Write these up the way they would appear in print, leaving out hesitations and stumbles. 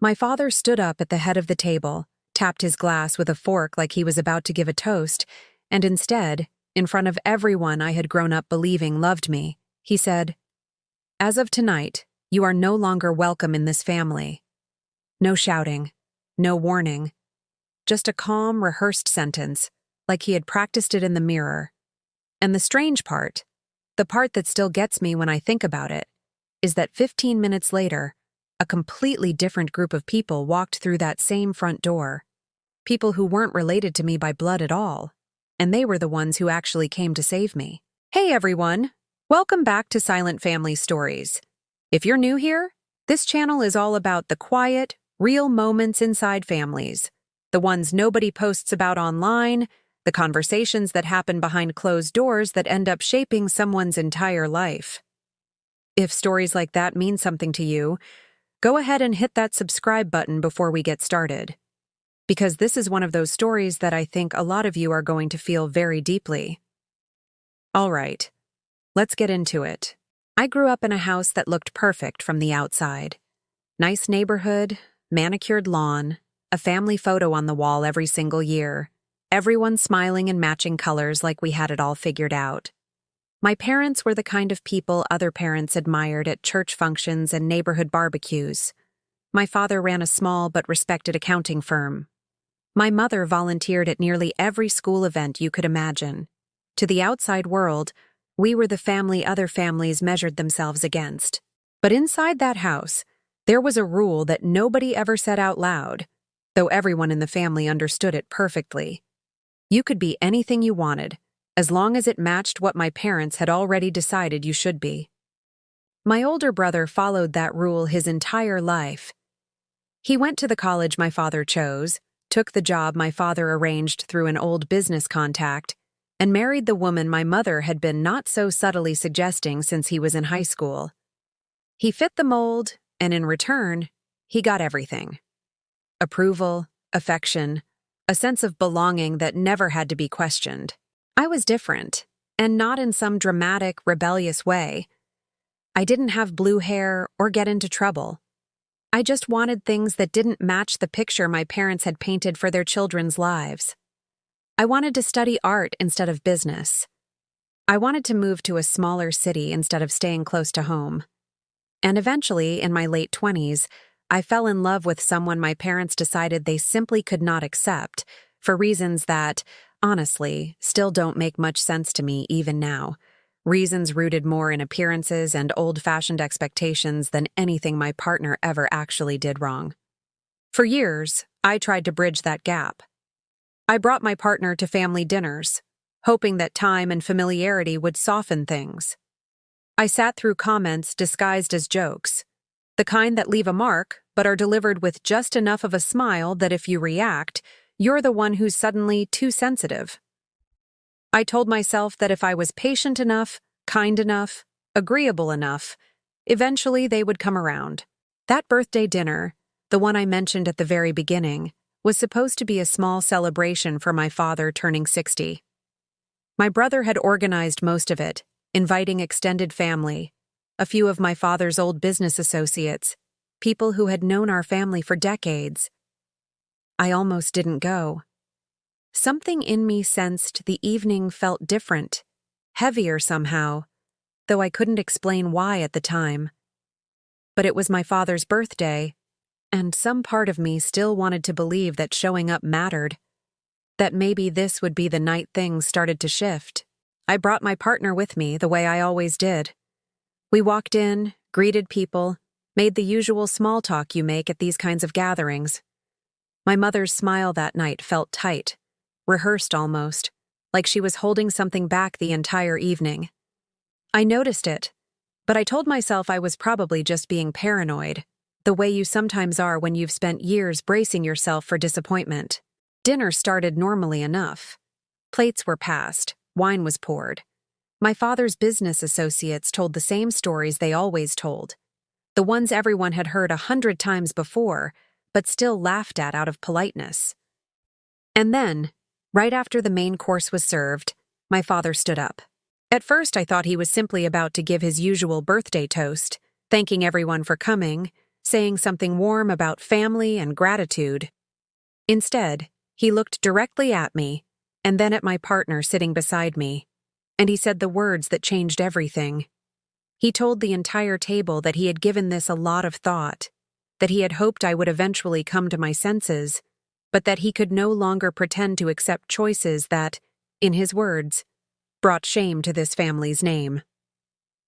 My father stood up at the head of the table, tapped his glass with a fork like he was about to give a toast, and instead, in front of everyone I had grown up believing loved me, he said, "As of tonight, you are no longer welcome in this family." No shouting, no warning, just a calm, rehearsed sentence, like he had practiced it in the mirror. And the strange part, the part that still gets me when I think about it, is that 15 minutes later, a completely different group of people walked through that same front door. People who weren't related to me by blood at all, and they were the ones who actually came to save me. Hey everyone! Welcome back to Silent Family Stories. If you're new here, this channel is all about the quiet, real moments inside families, the ones nobody posts about online, the conversations that happen behind closed doors that end up shaping someone's entire life. If stories like that mean something to you, go ahead and hit that subscribe button before we get started, because this is one of those stories that I think a lot of you are going to feel very deeply. All right, let's get into it. I grew up in a house that looked perfect from the outside. Nice neighborhood, manicured lawn, a family photo on the wall every single year, everyone smiling in matching colors like we had it all figured out. My parents were the kind of people other parents admired at church functions and neighborhood barbecues. My father ran a small but respected accounting firm. My mother volunteered at nearly every school event you could imagine. To the outside world, we were the family other families measured themselves against. But inside that house, there was a rule that nobody ever said out loud, though everyone in the family understood it perfectly. You could be anything you wanted, as long as it matched what my parents had already decided you should be. My older brother followed that rule his entire life. He went to the college my father chose, took the job my father arranged through an old business contact, and married the woman my mother had been not so subtly suggesting since he was in high school. He fit the mold, and in return, he got everything. Approval, affection, a sense of belonging that never had to be questioned. I was different, and not in some dramatic, rebellious way. I didn't have blue hair or get into trouble. I just wanted things that didn't match the picture my parents had painted for their children's lives. I wanted to study art instead of business. I wanted to move to a smaller city instead of staying close to home. And eventually, in my late 20s, I fell in love with someone my parents decided they simply could not accept, for reasons that, honestly, still don't make much sense to me even now. Reasons rooted more in appearances and old-fashioned expectations than anything my partner ever actually did wrong. For years, I tried to bridge that gap. I brought my partner to family dinners, hoping that time and familiarity would soften things. I sat through comments disguised as jokes, the kind that leave a mark but are delivered with just enough of a smile that if you react, you're the one who's suddenly too sensitive. I told myself that if I was patient enough, kind enough, agreeable enough, eventually they would come around. That birthday dinner, the one I mentioned at the very beginning, was supposed to be a small celebration for my father turning 60. My brother had organized most of it, inviting extended family, a few of my father's old business associates, people who had known our family for decades. I almost didn't go. Something in me sensed the evening felt different, heavier somehow, though I couldn't explain why at the time. But it was my father's birthday, and some part of me still wanted to believe that showing up mattered, that maybe this would be the night things started to shift. I brought my partner with me the way I always did. We walked in, greeted people, made the usual small talk you make at these kinds of gatherings. My mother's smile that night felt tight, rehearsed almost, like she was holding something back the entire evening. I noticed it, but I told myself I was probably just being paranoid, the way you sometimes are when you've spent years bracing yourself for disappointment. Dinner started normally enough. Plates were passed, wine was poured. My father's business associates told the same stories they always told, the ones everyone had heard 100 times before, but still laughed at out of politeness. And then, right after the main course was served, my father stood up. At first I thought he was simply about to give his usual birthday toast, thanking everyone for coming, saying something warm about family and gratitude. Instead, he looked directly at me, and then at my partner sitting beside me, and he said the words that changed everything. He told the entire table that he had given this a lot of thought, that he had hoped I would eventually come to my senses, but that he could no longer pretend to accept choices that, in his words, brought shame to this family's name.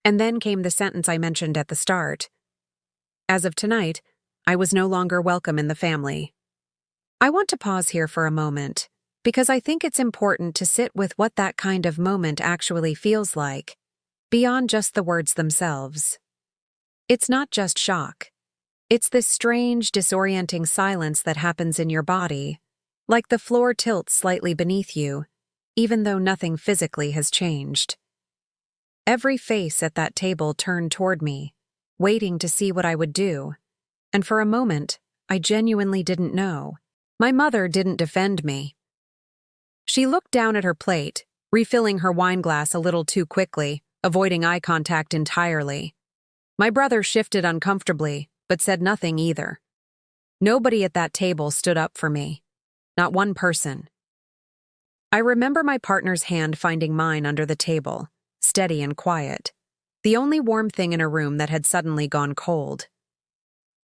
And then came the sentence I mentioned at the start. As of tonight, I was no longer welcome in the family. I want to pause here for a moment, because I think it's important to sit with what that kind of moment actually feels like, beyond just the words themselves. It's not just shock. It's this strange, disorienting silence that happens in your body, like the floor tilts slightly beneath you, even though nothing physically has changed. Every face at that table turned toward me, waiting to see what I would do, and for a moment, I genuinely didn't know. My mother didn't defend me. She looked down at her plate, refilling her wine glass a little too quickly, avoiding eye contact entirely. My brother shifted uncomfortably, but said nothing either. Nobody at that table stood up for me. Not one person. I remember my partner's hand finding mine under the table, steady and quiet, the only warm thing in a room that had suddenly gone cold.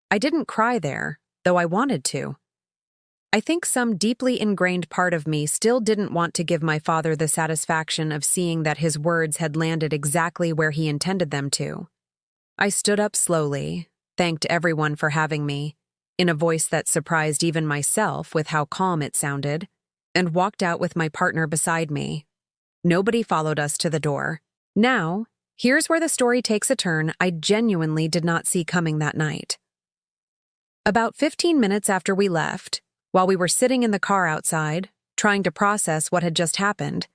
I didn't cry there, though I wanted to. I think some deeply ingrained part of me still didn't want to give my father the satisfaction of seeing that his words had landed exactly where he intended them to. I stood up slowly, thanked everyone for having me, in a voice that surprised even myself with how calm it sounded, and walked out with my partner beside me. Nobody followed us to the door. Now, here's where the story takes a turn I genuinely did not see coming that night. About 15 minutes after we left, while we were sitting in the car outside, trying to process what had just happened,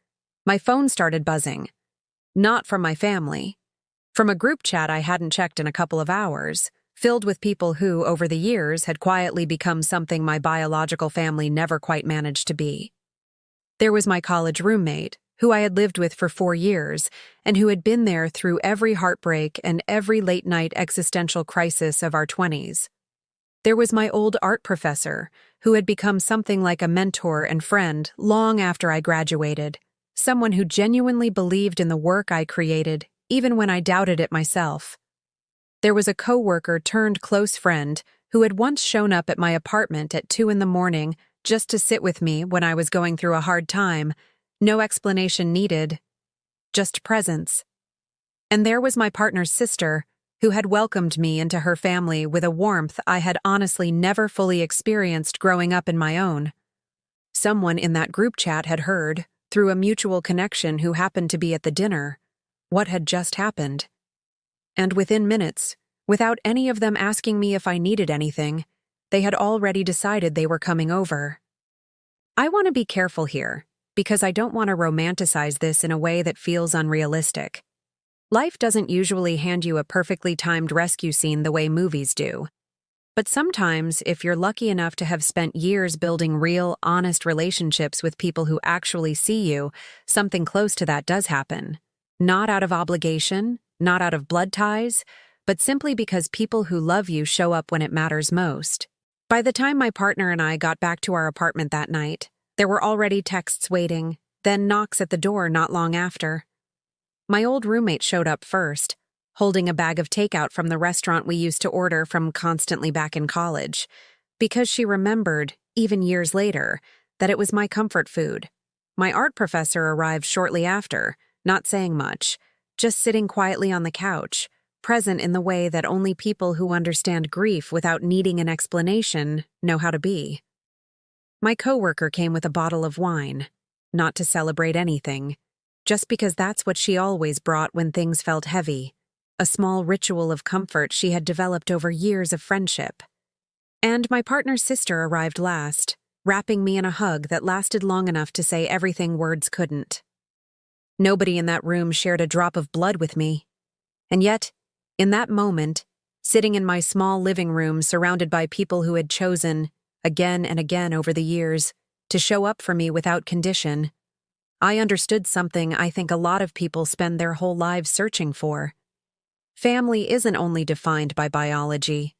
my phone started buzzing. Not from my family. From a group chat I hadn't checked in a couple of hours, filled with people who, over the years, had quietly become something my biological family never quite managed to be. There was my college roommate, who I had lived with for 4 years, and who had been there through every heartbreak and every late-night existential crisis of our 20s. There was my old art professor, who had become something like a mentor and friend long after I graduated, someone who genuinely believed in the work I created, even when I doubted it myself. There was a coworker turned close friend who had once shown up at my apartment at 2 a.m. just to sit with me when I was going through a hard time, no explanation needed, just presence. And there was my partner's sister, who had welcomed me into her family with a warmth I had honestly never fully experienced growing up in my own. Someone in that group chat had heard, through a mutual connection who happened to be at the dinner, what had just happened. And within minutes, without any of them asking me if I needed anything, they had already decided they were coming over. I want to be careful here, because I don't want to romanticize this in a way that feels unrealistic. Life doesn't usually hand you a perfectly timed rescue scene the way movies do. But sometimes, if you're lucky enough to have spent years building real, honest relationships with people who actually see you, something close to that does happen. Not out of obligation, not out of blood ties, but simply because people who love you show up when it matters most. By the time my partner and I got back to our apartment that night, there were already texts waiting, then knocks at the door not long after. My old roommate showed up first, holding a bag of takeout from the restaurant we used to order from constantly back in college, because she remembered, even years later, that it was my comfort food. My art professor arrived shortly after, not saying much, just sitting quietly on the couch, present in the way that only people who understand grief without needing an explanation know how to be. My coworker came with a bottle of wine, not to celebrate anything, just because that's what she always brought when things felt heavy, a small ritual of comfort she had developed over years of friendship. And my partner's sister arrived last, wrapping me in a hug that lasted long enough to say everything words couldn't. Nobody in that room shared a drop of blood with me. And yet, in that moment, sitting in my small living room surrounded by people who had chosen, again and again over the years, to show up for me without condition, I understood something I think a lot of people spend their whole lives searching for. Family isn't only defined by biology.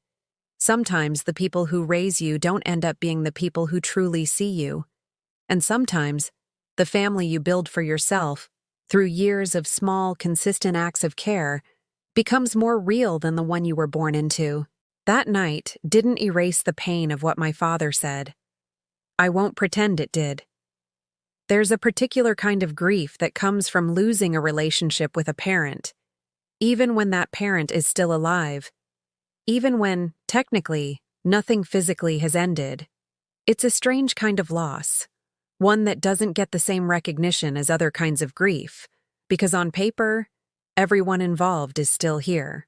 Sometimes the people who raise you don't end up being the people who truly see you. And sometimes the family you build for yourself, through years of small, consistent acts of care, becomes more real than the one you were born into. That night didn't erase the pain of what my father said. I won't pretend it did. There's a particular kind of grief that comes from losing a relationship with a parent, even when that parent is still alive, even when, technically, nothing physically has ended. It's a strange kind of loss, one that doesn't get the same recognition as other kinds of grief, because on paper, everyone involved is still here.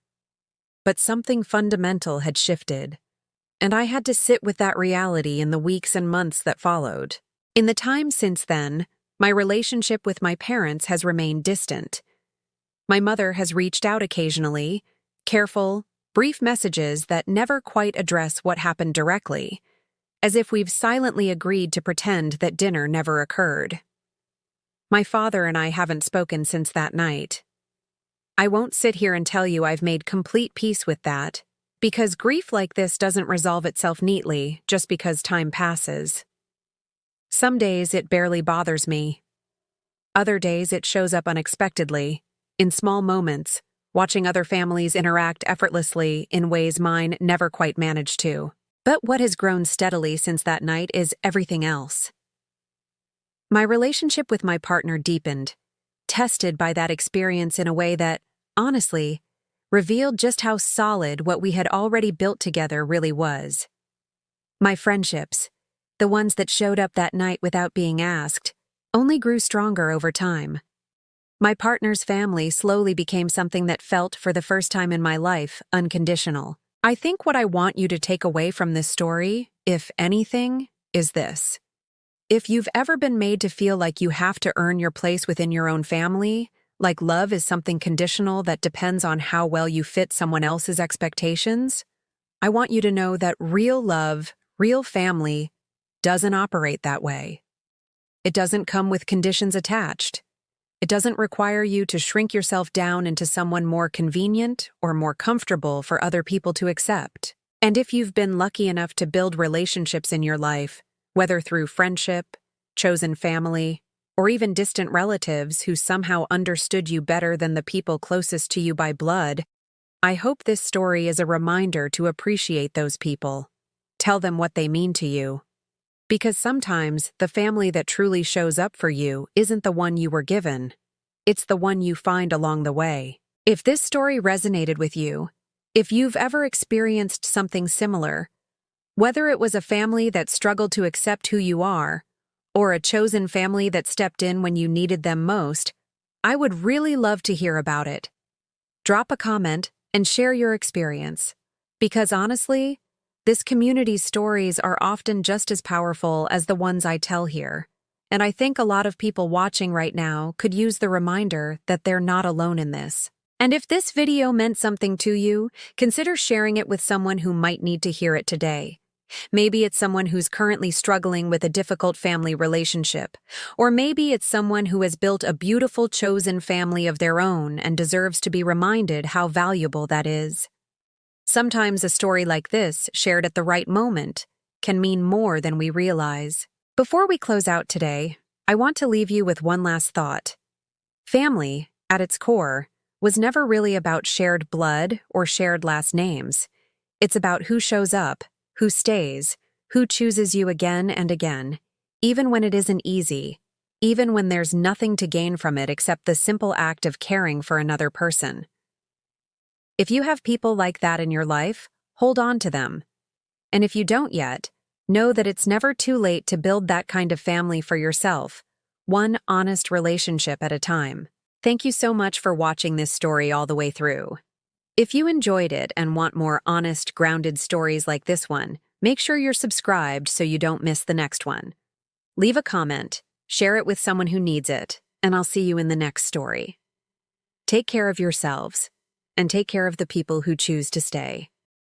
But something fundamental had shifted, and I had to sit with that reality in the weeks and months that followed. In the time since then, my relationship with my parents has remained distant. My mother has reached out occasionally, careful, brief messages that never quite address what happened directly, as if we've silently agreed to pretend that dinner never occurred. My father and I haven't spoken since that night. I won't sit here and tell you I've made complete peace with that, because grief like this doesn't resolve itself neatly just because time passes. Some days it barely bothers me. Other days it shows up unexpectedly, in small moments, watching other families interact effortlessly in ways mine never quite managed to. But what has grown steadily since that night is everything else. My relationship with my partner deepened, tested by that experience in a way that, honestly, revealed just how solid what we had already built together really was. My friendships, the ones that showed up that night without being asked, only grew stronger over time. My partner's family slowly became something that felt, for the first time in my life, unconditional. I think what I want you to take away from this story, if anything, is this. If you've ever been made to feel like you have to earn your place within your own family, like love is something conditional that depends on how well you fit someone else's expectations, I want you to know that real love, real family, doesn't operate that way. It doesn't come with conditions attached. It doesn't require you to shrink yourself down into someone more convenient or more comfortable for other people to accept. And if you've been lucky enough to build relationships in your life, whether through friendship, chosen family, or even distant relatives who somehow understood you better than the people closest to you by blood, I hope this story is a reminder to appreciate those people. Tell them what they mean to you. Because sometimes the family that truly shows up for you isn't the one you were given. It's the one you find along the way. If this story resonated with you, if you've ever experienced something similar, whether it was a family that struggled to accept who you are, or a chosen family that stepped in when you needed them most, I would really love to hear about it. Drop a comment and share your experience. Because honestly, this community's stories are often just as powerful as the ones I tell here, and I think a lot of people watching right now could use the reminder that they're not alone in this. And if this video meant something to you, consider sharing it with someone who might need to hear it today. Maybe it's someone who's currently struggling with a difficult family relationship, or maybe it's someone who has built a beautiful chosen family of their own and deserves to be reminded how valuable that is. Sometimes a story like this, shared at the right moment, can mean more than we realize. Before we close out today, I want to leave you with one last thought. Family, at its core, was never really about shared blood or shared last names. It's about who shows up, who stays, who chooses you again and again, even when it isn't easy, even when there's nothing to gain from it except the simple act of caring for another person. If you have people like that in your life, hold on to them. And if you don't yet, know that it's never too late to build that kind of family for yourself, one honest relationship at a time. Thank you so much for watching this story all the way through. If you enjoyed it and want more honest, grounded stories like this one, make sure you're subscribed so you don't miss the next one. Leave a comment, share it with someone who needs it, and I'll see you in the next story. Take care of yourselves, and take care of the people who choose to stay.